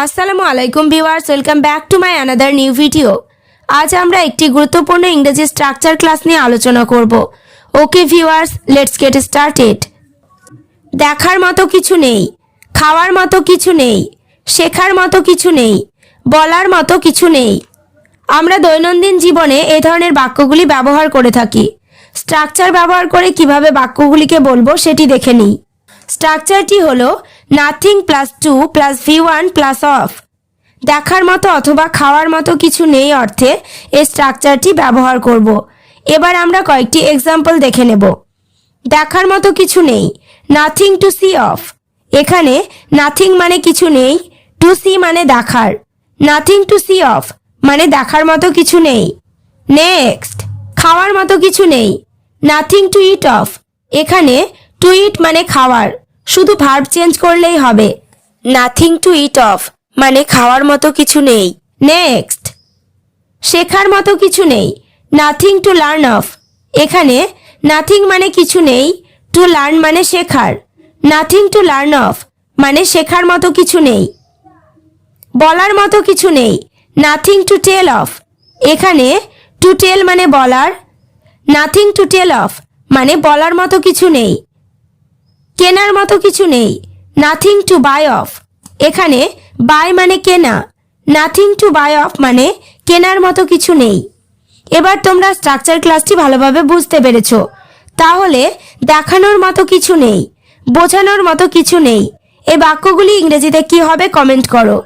আসসালামু আলাইকুম viewers, welcome back to my another new video. আজ আমরা একটি গুরুত্বপূর্ণ ইংরেজি স্ট্রাকচার ক্লাস নিয়ে আলোচনা করব। Okay viewers, let's get started. দেখার মতো কিছু নেই, খাওয়ার মতো কিছু নেই, শেখার মতো কিছু নেই, বলার মতো কিছু নেই। আমরা দৈনন্দিন জীবনে এই ধরনের বাক্যগুলি ব্যবহার করে থাকি। স্ট্রাকচার ব্যবহার করে কিভাবে বাক্যগুলিকে বলবো সেটি দেখে নিই। স্ট্রাকচারটি হলো nothing plus two plus V1 plus of. দেখার মতো অথবা খাওয়ার মতো কিছু নেই অর্থে এই স্ট্রাকচারটি ব্যবহার করব। এবার আমরা কয়েকটি এক্সাম্পল দেখে নেব। দেখার মতো কিছু নেই, নাথিং টু সি অফ। এখানে নাথিং মানে কিছু নেই, টু সি মানে দেখার। নাথিং টু সি অফ মানে দেখার মতো কিছু নেই। নেক্সট, খাওয়ার মতো কিছু নেই, নাথিং টু ইট অফ। এখানে টু ইট মানে খাওয়ার, শুধু ভার্ব চেঞ্জ করলেই হবে। নাথিং টু ইট অফ মানে খাওয়ার মতো কিছু নেই। নেক্সট, শেখার মতো কিছু নেই, নাথিং টু লার্ন অফ। এখানে নাথিং মানে কিছু নেই, টু লার্ন মানে শেখার। নাথিং টু লার্ন অফ মানে শেখার মতো কিছু নেই। বলার মতো কিছু নেই, নাথিং টু টেল অফ। এখানে টু টেল মানে বলার, নাথিং টু টেল অফ মানে বলার মতো কিছু নেই। কেনার মতো কিছু নেই, নাথিং টু বাই অফ। এখানে বাই মানে কেনা, নাথিং টু বাই অফ মানে কেনার মতো কিছু নেই। এবার তোমরা স্ট্রাকচার ক্লাসটি ভালোভাবে বুঝতে পেরেছো। তাহলে দেখানোর মতো কিছু নেই, বোঝানোর মতো কিছু নেই, এই বাক্যগুলি ইংরেজিতে কি হবে কমেন্ট করো।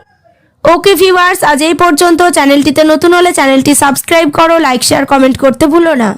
ওকে ভিউয়ার্স, আজ এই পর্যন্ত। চ্যানেলটিতে নতুন হলে চ্যানেলটি সাবস্ক্রাইব করো, লাইক শেয়ার কমেন্ট করতে ভুলো না।